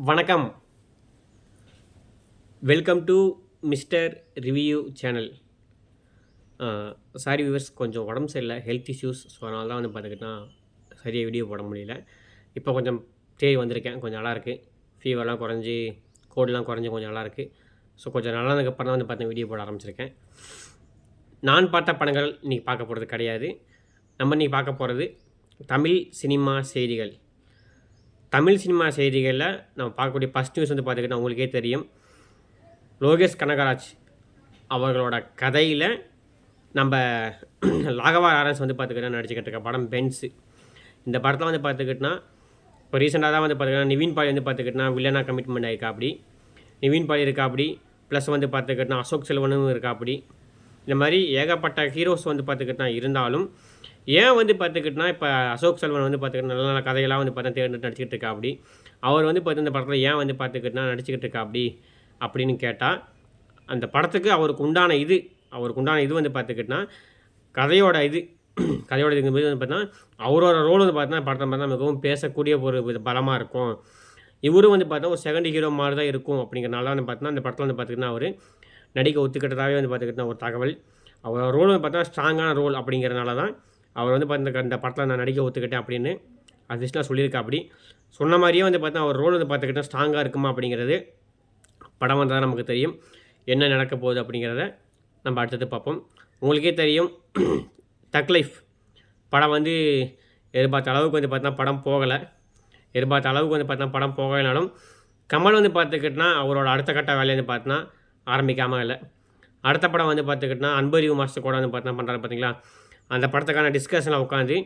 வணக்கம். Welcome to mister review channel. Sorry viewers, கொஞ்சம் உடம்பு சரியில்ல, ஹெல்த் இஷ்யூஸ். ஸோ அதனால தான் பார்த்துக்கிட்டா சரியாக வீடியோ போட முடியல. இப்போ கொஞ்சம் தேடி வந்திருக்கேன், கொஞ்சம் நல்லாயிருக்கு. ஃபீவர்லாம் குறைஞ்சி, கோல்டெலாம் குறைஞ்சி கொஞ்சம் நல்லாயிருக்கு. ஸோ கொஞ்சம் நல்லானதுக்கப்புறம் தான் பார்த்தா வீடியோ போட ஆரம்பிச்சிருக்கேன். நான் பார்த்த படங்கள் இன்றைக்கி பார்க்க போகிறது கிடையாது. நம்ம இன்றைக்கி பார்க்க போகிறது தமிழ் சினிமா செய்திகள். தமிழ் சினிமா செய்திகளில் நம்ம பார்க்கக்கூடிய ஃபஸ்ட் நியூஸ் பார்த்துக்கிட்டா உங்களுக்கே தெரியும். லோகேஷ் கனகராஜ் அவர்களோட கதையில் நம்ம ராகவா லாரன்ஸ் பார்த்துக்கிட்டா நடிச்சுக்கிட்டு இருக்க படம் பென்ஸு. இந்த படத்தில் பார்த்துக்கிட்டா இப்போ ரீசெண்டாக தான் பார்த்துக்கிட்டா நிவின் பாலி பார்த்துக்கிட்டா வில்லனாக கமிட்மெண்ட் ஆகிருக்கா. அப்படி நிவின் பாலி இருக்கா. அப்படி ப்ளஸ் பார்த்துக்கிட்டா அசோக் செல்வனும் இருக்கா. அப்படி இந்த மாதிரி ஏகப்பட்ட ஹீரோஸ் பார்த்துக்கிட்டா இருந்தாலும் ஏன் பார்த்துக்கிட்டா இப்போ அசோக் செல்வன் பார்த்துக்கிட்டா நல்ல நல்ல கதையெல்லாம் பார்த்தா தேர்ந்து நடிச்சிக்கிட்டு இருக்கா. அப்படி அவர் பார்த்து இந்த படத்தில் ஏன் பார்த்துக்கிட்டா நடிச்சிக்கிட்டு இருக்கா அப்படி அப்படின்னு கேட்டால், அந்த படத்துக்கு அவருக்கு உண்டான இது பார்த்துக்கிட்டா கதையோட இதுங்கும்போது பார்த்தா அவரோட ரோல் பார்த்தா படத்தை பார்த்தா மிகவும் பேசக்கூடிய ஒரு பலமாக இருக்கும். இவரும் பார்த்தா ஒரு செகண்ட் ஹீரோ மாதிரி தான் இருக்கும். அப்படிங்கிறனால பார்த்தீங்கன்னா அந்த படத்தில் பார்த்துக்கிட்டா அவர் நடிக்க ஒத்துக்கிட்டதாகவே பார்த்துக்கிட்டா ஒரு தகவல். அவரோட ரோல் பார்த்தா ஸ்ட்ராங்கான ரோல் அப்படிங்கிறனால தான் அவர் பார்த்து இந்த படத்தில் நான் நடிக்க ஒத்துக்கிட்டேன் அப்படின்னு அஃபிஷியலாக சொல்லியிருக்கா. அப்படி சொன்ன மாதிரியே பார்த்தா அவர் ரோல் பார்த்துக்கிட்டா ஸ்ட்ராங்காக இருக்குமா அப்படிங்கிறது படம் வந்தால் நமக்கு தெரியும். என்ன நடக்க போகுது அப்படிங்கிறத நம்ம அடுத்தது பார்ப்போம். உங்களுக்கே தெரியும், தக் லைஃப் படம் எதிர்பார்த்த அளவுக்கு பார்த்தா படம் போகலை. எதிர்பார்த்த அளவுக்கு பார்த்தா படம் போகலைனாலும் கமல் பார்த்துக்கிட்டா அவரோட அடுத்த கட்ட வேலையை பார்த்தா ஆரம்பிக்காமல் இல்லை. அடுத்த படம் பார்த்துக்கிட்டா அன்பறிவு மாஸ்டர் கூட பார்த்தா பண்ணுறாரு பார்த்தீங்களா. அந்த படத்துக்கான டிஸ்கஷனில் உட்காந்து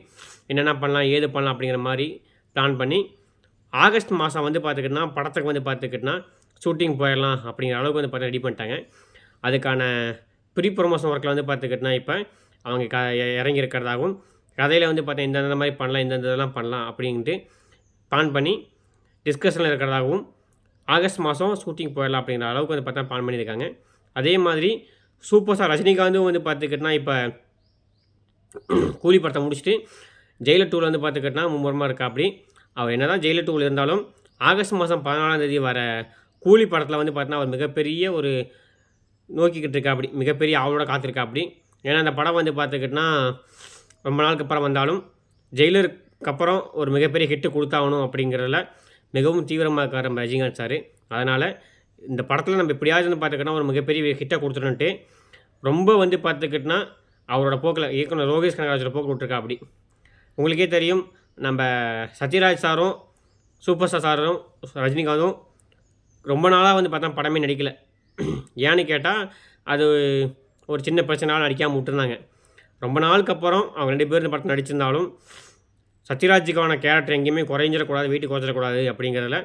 என்னென்ன பண்ணலாம், ஏது பண்ணலாம் அப்படிங்கிற மாதிரி பிளான் பண்ணி ஆகஸ்ட் மாதம் பார்த்துக்கிட்டா படத்துக்கு பார்த்துக்கிட்டா ஷூட்டிங் போயிடலாம் அப்படிங்கிற அளவுக்கு பார்த்தா ரெடி பண்ணிட்டாங்க. அதுக்கான ப்ரீ ப்ரொமோஷன் ஒர்க்கில் பார்த்துக்கிட்டா இப்போ அவங்க இறங்கியிருக்கிறதாகவும் கதையில் பார்த்தா இந்தந்த மாதிரி பண்ணலாம், இந்தந்த இதெல்லாம் பண்ணலாம் அப்படின்ட்டு பிளான் பண்ணி டிஸ்கஷனில் இருக்கிறதாகவும் ஆகஸ்ட் மாதம் ஷூட்டிங் போயிடலாம் அப்படிங்கிற அளவுக்கு பார்த்தா பிளான் பண்ணியிருக்காங்க. அதே மாதிரி சூப்பர் ஸ்டார் ரஜினிகாந்தும் பார்த்துக்கிட்டா இப்போ கூலி படத்தை முடிச்சுட்டு ஜெயிலர் 2 பார்த்துக்கிட்டா மும்முரமாக இருக்கா. அப்படி அவர் என்ன தான் ஜெயிலர் 2 இருந்தாலும் ஆகஸ்ட் மாதம் 14ஆம் தேதி வர கூலி படத்தில் பார்த்தீங்கன்னா அவர் மிகப்பெரிய ஒரு நோக்கிக்கிட்டு இருக்கா. அப்படி மிகப்பெரிய ஆவலோட காத்திருக்கா. அப்படி ஏன்னா அந்த படம் பார்த்துக்கிட்டா ரொம்ப நாளுக்கு அப்புறம் வந்தாலும் ஜெயிலருக்கு அப்புறம் ஒரு மிகப்பெரிய ஹிட்டு கொடுத்தாகணும் அப்படிங்கிறதுல மிகவும் தீவிரமாக இருக்கார் நம்ம ரஜினிகாந்த் சார். அதனால் இந்த படத்தில் நம்ம எப்படியாவது பார்த்துக்கிட்டா ஒரு மிகப்பெரிய ஹிட்டை கொடுத்துட்டு ரொம்ப பார்த்துக்கிட்டா அவரோட போக்கில் இயக்குனர் லோகேஷ் கனகராஜோட போக்கு விட்டுருக்கா. அப்படி உங்களுக்கே தெரியும், நம்ம சத்யராஜ் சாரும் சூப்பர் ஸ்டார் சாரும் ரஜினிகாந்தும் ரொம்ப நாளாக பார்த்தா படமே நடிக்கலை. ஏன்னு கேட்டால் அது ஒரு சின்ன பிரச்சனைனால நடிக்காமல் விட்டுருந்தாங்க. ரொம்ப நாளுக்கு அப்புறம் அவங்க 2 பேர் இந்த படத்தில் நடிச்சிருந்தாலும் சத்யராஜுக்கான கேரக்டர் எங்கேயுமே குறைஞ்சிடக்கூடாது, வீட்டுக்கு குறைஞ்சிடக்கூடாது அப்படிங்கிறதுல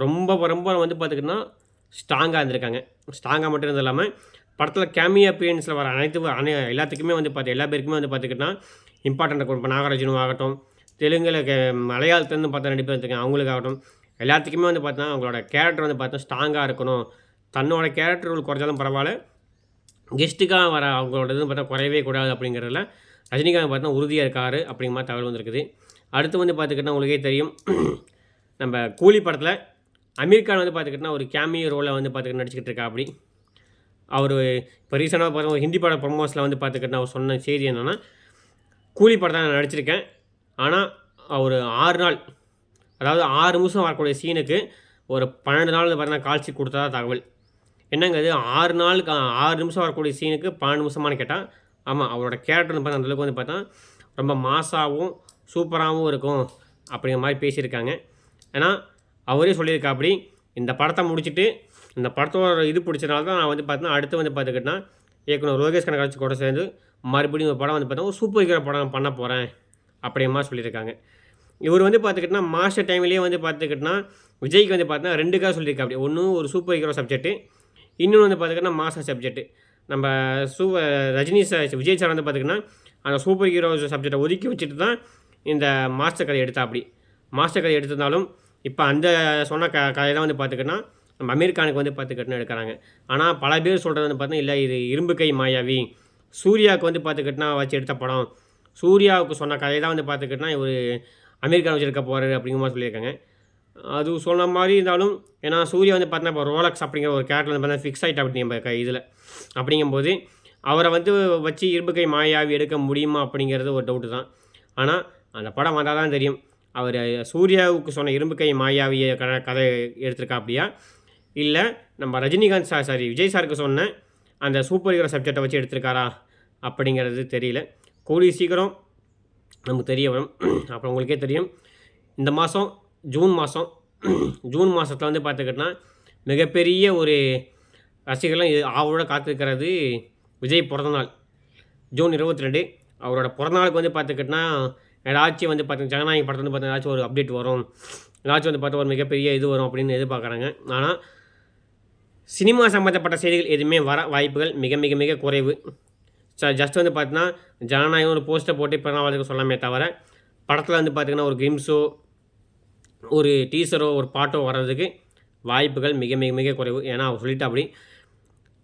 ரொம்ப ரொம்ப பார்த்துக்கிட்டா ஸ்ட்ராங்காக இருந்திருக்காங்க. ஸ்ட்ராங்காக மட்டும் இருந்தது இல்லாமல் படத்தில் கேமியோ அப்பியரன்ஸில் வர எல்லாத்துக்குமே எல்லா பேருக்குமே பார்த்துக்கிட்டா இம்பார்ட்டண்ட் இருக்கும். இப்போ நாகராஜனும் ஆகட்டும், தெலுங்கில் மலையாளத்துலேருந்து பார்த்தா நடிப்பு வந்துருக்கேன் அவங்களுக்காகட்டும், எல்லாத்துக்குமே பார்த்தா அவங்களோட கேரக்டர் பார்த்தா ஸ்ட்ராங்காக இருக்கணும். தன்னோட கேரக்டர் ரோல் குறைஞ்சாலும் பரவாயில்ல, கெஸ்ட்டுக்காக வர அவங்களோட இது பார்த்தா குறையவே கூடாது அப்படிங்கிறதுல ரஜினிகாந்த் பார்த்தா உறுதியாக இருக்கார் அப்படிங்கிற மாதிரி தகவல் வந்துருக்குது. அடுத்து பார்த்துக்கிட்டா உங்களுக்கே தெரியும், நம்ம கூலி படத்தில் அமீர் கான் பார்த்துக்கிட்டா ஒரு கேமியோ ரோலில் பார்த்துக்கிட்டு நடிச்சிக்கிட்டு இருக்கா. அப்படி அவர் இப்போ ரீசெண்டாக பார்த்தா ஒரு ஹிந்தி பட ப்ரொமோஸில் பார்த்துக்கிட்டா அவர் சொன்ன செய்தி என்னென்னா, கூலி படத்தை நான் நடிச்சிருக்கேன், ஆனால் ஒரு 6 நாள், அதாவது 6 நிமிஷம் வரக்கூடிய சீனுக்கு ஒரு 12 நாள் பார்த்தீங்கன்னா கால்ஷீட் கொடுத்ததா தகவல். என்னங்க அது 6 நாளுக்கு 6 நிமிஷம் வரக்கூடிய சீனுக்கு 12 நிமிஷமானு கேட்டால், ஆமாம், அவரோட கேரக்டர் பார்த்தா அந்தளவுக்கு பார்த்தா ரொம்ப மாசாகவும் சூப்பராகவும் இருக்கும் அப்படிங்கிற மாதிரி பேசியிருக்காங்க. ஏன்னா அவரே சொல்லியிருக்கா. அப்படி இந்த படத்தை முடிச்சுட்டு இந்த படத்தோட இது பிடிச்சனால தான் நான் பார்த்தீங்கன்னா அடுத்து பார்த்துக்கிட்டா இயக்குனர் லோகேஷ் கனகராஜ் கூட சேர்ந்து மறுபடியும் ஒரு படம் பார்த்தா ஒரு சூப்பர் ஹீரோ படம் பண்ண போகிறேன் அப்படிங்கிற மாதிரி சொல்லியிருக்காங்க. இவர் பார்த்துக்கிட்டா மாஸ்டர் டைம்லேயே பார்த்துக்கிட்டா விஜய்க்கு பார்த்தீங்கன்னா 2க்காக சொல்லியிருக்கா. அப்படி ஒன்று ஒரு சூப்பர் ஹீரோ சப்ஜெக்ட்டு, இன்னொன்று பார்த்துக்கிட்டா மாஸ்டர் சப்ஜெக்ட்டு. நம்ம ரஜினி சார் விஜய் சார் பார்த்திங்கன்னா அந்த சூப்பர் ஹீரோ சப்ஜெக்டை ஒதுக்கி வச்சுட்டு தான் இந்த மாஸ்டர் கதை எடுத்தா. அப்படி மாஸ்டர் கதை எடுத்திருந்தாலும் இப்போ அந்த சொன்ன கதை தான் பார்த்துக்கிட்டா நம்ம அமீர் கானுக்கு பார்த்துக்கிட்டுன்னு எடுக்கிறாங்க. ஆனால் பல பேர் சொல்கிறது பார்த்தா இல்லை, இது இரும்பு கை மாயாவி, சூர்யாவுக்கு பார்த்துக்கிட்டா வச்சு எடுத்த படம், சூர்யாவுக்கு சொன்ன கதை தான் பார்த்துக்கிட்டா இவர் அமீர் கான் வச்சுருக்க போகிறாரு அப்படிங்கிற மாதிரி சொல்லியிருக்காங்க. அது சொன்ன மாதிரி இருந்தாலும் ஏன்னா சூர்யா வந்து பார்த்தீங்கன்னா இப்போ ரோலக்ஸ் அப்படிங்கிற ஒரு கேரக்டர் வந்து பார்த்தீங்கன்னா ஃபிக்ஸ் ஆகிட்டா அப்படி நம்ம இதில் அப்படிங்கும்போது அவரை வந்து வச்சு இரும்பு கை மாயாவி எடுக்க முடியுமா அப்படிங்கிறது ஒரு டவுட்டு தான். ஆனால் அந்த படம் வந்தால் தான் தெரியும் அவர் சூர்யாவுக்கு சொன்ன இரும்பு கை மாயாவியை கதை எடுத்திருக்கா அப்படியா, இல்லை நம்ம ரஜினிகாந்த் சாரி விஜய் சாருக்கு சொன்ன அந்த சூப்பர் ஹீரோ சப்ஜெக்டை வச்சு எடுத்திருக்காரா அப்படிங்கிறது தெரியல. கூடிய சீக்கிரம் நமக்கு தெரிய வரும். அப்புறம் உங்களுக்கே தெரியும் இந்த மாதம் ஜூன் மாதத்தில் வந்து பார்த்துக்கிட்டோன்னா மிகப்பெரிய ஒரு ரசிகர்கள்லாம் ஆவலோட காத்திருக்கிறது விஜய் பிறந்தநாள். ஜூன் 22 அவரோட பிறந்தநாளுக்கு வந்து பார்த்துக்கிட்டோன்னா ஏதாச்சும் வந்து பார்த்திங்கன்னா ஜனநாயக படத்தில் வந்து பார்த்தீங்கன்னா ஏதாச்சும் ஒரு அப்டேட் வரும், ஏதாச்சும் வந்து பார்த்தா ஒரு மிகப்பெரிய இது வரும் அப்படின்னு எதிர்பார்க்குறாங்க. ஆனால் சினிமா சம்மந்தப்பட்ட செய்திகள் எதுவுமே வர வாய்ப்புகள் மிக மிக மிக குறைவு. ஜஸ்ட் வந்து பார்த்தீங்கன்னா ஜனநாயகம் ஒரு போஸ்ட்டை போட்டு பிறந்தநாளுக்கு சொல்லாமே தவிர படத்தில் வந்து பார்த்திங்கன்னா ஒரு கிம்ஸோ ஒரு டீசரோ ஒரு பாட்டோ வர்றதுக்கு வாய்ப்புகள் மிக மிக மிக குறைவு. ஏன்னா அவர் சொல்லிட்டா அப்படி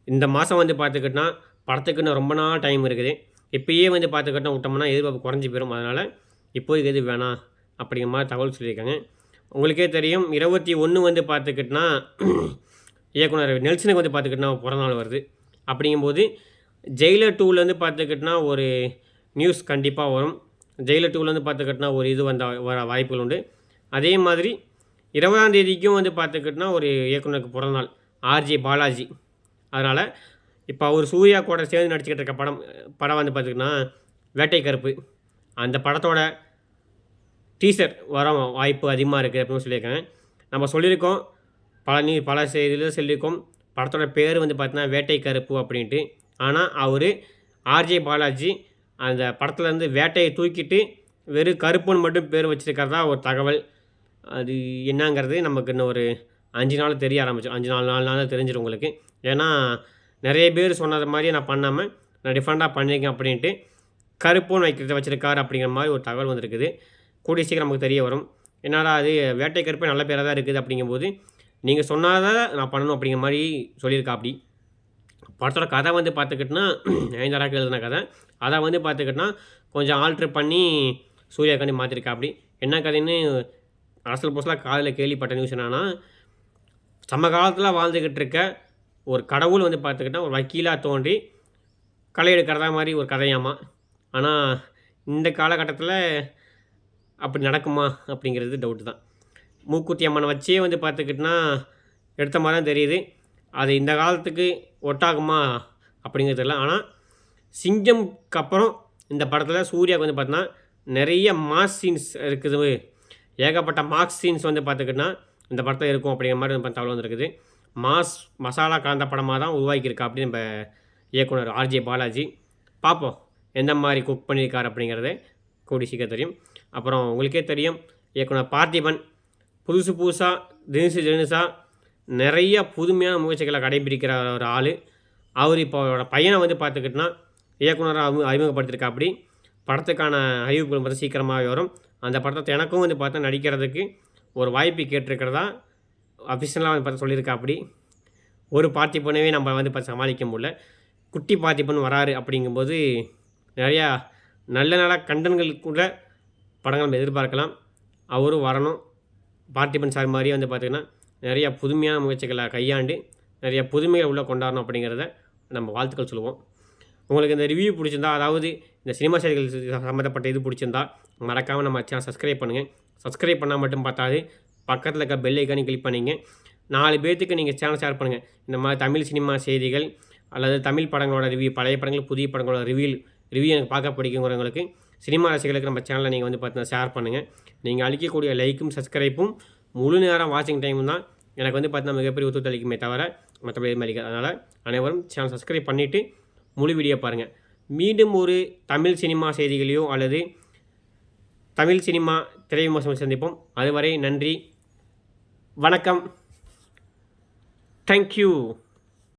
இந்த மாதம் வந்து பார்த்துக்கிட்டோன்னா படத்துக்குன்னு ரொம்ப நாள் டைம் இருக்குது. இப்போயே வந்து பார்த்துக்கிட்டோன்னா விட்டோம்னா எதிர்பார்ப்பு குறைஞ்சி போயிடும். அதனால் இப்போதைக்கு எது வேணாம் அப்படிங்கிற மாதிரி தகவல் சொல்லியிருக்காங்க. உங்களுக்கே தெரியும் 21 வந்து பார்த்துக்கிட்டோன்னா இயக்குனர் நெல்சனுக்கு வந்து பார்த்துக்கிட்டோன்னா பிறந்தநாள் வருது. அப்படிங்கும்போது ஜெயிலர் 2லேருந்து பார்த்துக்கிட்டோன்னா ஒரு நியூஸ் கண்டிப்பாக வரும். ஜெயிலர் 2லேருந்து பார்த்துக்கிட்டோன்னா ஒரு இது வர வாய்ப்புகள் உண்டு. அதே மாதிரி 20ஆம் தேதிக்கும் வந்து பார்த்துக்கிட்டோன்னா ஒரு இயக்குனருக்கு பிறந்தநாள் ஆர்ஜே பாலாஜி. அதனால் இப்போ அவர் சூர்யா கூட சேர்ந்து நடிச்சுக்கிட்டு இருக்க படம் வந்து பார்த்திங்கன்னா வேட்டை கருப்பு. அந்த படத்தோட டீசர் வர வாய்ப்பு அதிகமாக இருக்குது அப்படின்னு சொல்லியிருக்காங்க. நம்ம சொல்லியிருக்கோம் பல செய்தியில் சொல்லியிருக்கோம் படத்தோட பேர் வந்து பார்த்தீங்கன்னா வேட்டை கருப்பு அப்படின்ட்டு. ஆனால் அவர் ஆர்ஜே பாலாஜி அந்த படத்துலேருந்து வேட்டையை தூக்கிட்டு வெறும் கருப்புன்னு மட்டும் பேர் வச்சுருக்கிறதா ஒரு தகவல். அது என்னங்கிறது நமக்கு இன்னும் ஒரு 5 நாள் தெரிய ஆரம்பிச்சோம். 4 நாள் தெரிஞ்சிடும் உங்களுக்கு. ஏன்னா நிறைய பேர் சொன்னது மாதிரி நான் பண்ணாமல் நான் டிஃப்ரெண்ட்டாக பண்ணியிருக்கேன் அப்படின்ட்டு கருப்புன்னு வைக்கிறத வச்சுருக்காரு அப்படிங்கிற மாதிரி ஒரு தகவல் வந்துருக்குது. கூடிய சீக்கிரம் நமக்கு தெரிய வரும். என்னடா அது வேட்டை கருப்பே நல்ல பேராக தான் இருக்குது அப்படிங்கும்போது நீங்கள் சொன்னாதான் நான் பண்ணணும் அப்படிங்கிற மாதிரி சொல்லியிருக்கா. அப்படி படத்தோட கதை வந்து பார்த்துக்கிட்டோன்னா நயன்தாராக்கு எழுதின கதை. அதை வந்து பார்த்துக்கிட்டோன்னா கொஞ்சம் ஆல்ட்ரு பண்ணி சூர்யாக்காண்டி மாற்றிருக்கா. அப்படி என்ன கதைன்னு அரசியல் புதுசில் காதில் கேள்விப்பட்ட நியூஸ் என்னன்னா சமகாலத்தில் வாழ்ந்துக்கிட்டு இருக்க ஒரு கடவுள் வந்து பார்த்துக்கிட்டா ஒரு வக்கீலாக தோன்றி களை எடுக்கிறதா மாதிரி ஒரு கதையாமா. ஆனால் இந்த காலகட்டத்தில் அப்படி நடக்குமா அப்படிங்கிறது டவுட்டு தான். மூக்குத்தி அம்மனை வச்சே வந்து பார்த்துக்கிட்டோன்னா எடுத்த மாதிரி தான் தெரியுது. அது இந்த காலத்துக்கு ஒட்டாகுமா அப்படிங்கிறது இல்லை. ஆனால் சிங்கம்க்கு அப்புறம் இந்த படத்தில் சூர்யாவுக்கு வந்து பார்த்தோன்னா நிறைய மாஸ் சீன்ஸ் இருக்குது. ஏகப்பட்ட மாஸ் சீன்ஸ் வந்து பார்த்துக்கிட்டோன்னா இந்த படத்தில் இருக்கும் அப்படிங்கிற மாதிரி நம்ம தகவல் வந்துருக்குது. மசாலா கலந்த படமாக தான் உருவாக்கியிருக்கா அப்படின்னு நம்ம இயக்குனர் ஆர்ஜே பாலாஜி. பார்ப்போம் எந்த மாதிரி குக் பண்ணியிருக்கார் அப்படிங்கிறத கூடி சீக்கிரம் தெரியும். அப்புறம் உங்களுக்கே தெரியும் இயக்குனர் பார்த்திபன் புதுசாக தினசாக நிறைய புதுமையான முயற்சிகளை கடைபிடிக்கிற ஒரு ஆள். அவர் இப்போ அவரோட பையனை வந்து பார்த்துக்கிட்டோன்னா இயக்குனராக அறிமுகப்படுத்தியிருக்கா. அப்படி படத்துக்கான அறிவிப்புகள் பார்த்து சீக்கிரமாகவே வரும். அந்த படத்தை எனக்கும் வந்து பார்த்தா நடிக்கிறதுக்கு ஒரு வாய்ப்பு கேட்டிருக்கிறதா அஃபிஷியலாக வந்து பார்த்து சொல்லியிருக்கா. அப்படி ஒரு பார்த்திபனவே நம்ம வந்து பார்த்து சமாளிக்க முடியல. குட்டி பார்த்திபன் வராரு அப்படிங்கும்போது நிறையா நல்ல நல்ல கண்டன்களுக்குள்ள படங்கள் நம்ம எதிர்பார்க்கலாம். அவரும் வரணும். பார்த்திபன் சார் மாதிரியே வந்து பார்த்திங்கன்னா நிறையா புதுமையான முயற்சிகளை கையாண்டு நிறைய புதுமைகளை உள்ளே கொண்டாடணும் அப்படிங்கிறத நம்ம வாழ்த்துக்கள் சொல்லுவோம். உங்களுக்கு இந்த ரிவ்யூ பிடிச்சிருந்தா, அதாவது இந்த சினிமா செய்திகள் சம்மந்தப்பட்ட இது பிடிச்சிருந்தா மறக்காமல் நம்ம சேனல் சப்ஸ்கிரைப் பண்ணுங்கள். சப்ஸ்கிரைப் பண்ணால் மட்டும் பார்த்தாது பக்கத்தில் இருக்க பெல் ஐக்கானே கிளிக் பண்ணிங்க. 4 பேர்த்துக்கு நீங்கள் சேனல் ஷேர் பண்ணுங்கள். இந்த மாதிரி தமிழ் சினிமா செய்திகள் அல்லது தமிழ் படங்களோட ரிவ்யூ, பழைய படங்கள் புதிய படங்களோட ரிவ்யூ எனக்கு பார்க்க பிடிக்குங்கிறவங்களுக்கு சினிமா ரசிகர்களுக்கு நம்ம சேனலை நீங்கள் வந்து பார்த்தீங்கன்னா ஷேர் பண்ணுங்கள். நீங்கள் அளிக்கக்கூடிய லைக்கும் சப்ஸ்கிரைப்பும் முழு நேரம் வாட்சிங் டைமும் தான் எனக்கு வந்து பார்த்தீங்கன்னா மிகப்பெரிய ஒத்துழைப்பு அளிக்குமே தவிர மற்றபடி எதுவுமே அளிக்காது. அதனால் அனைவரும் சேனல் சப்ஸ்கிரைப் பண்ணிவிட்டு முழு வீடியோ பாருங்கள். மீண்டும் ஒரு தமிழ் சினிமா செய்திகளையோ அல்லது தமிழ் சினிமா திரை விமர்சனம் சந்திப்போம். அதுவரை நன்றி, வணக்கம், தேங்க்யூ.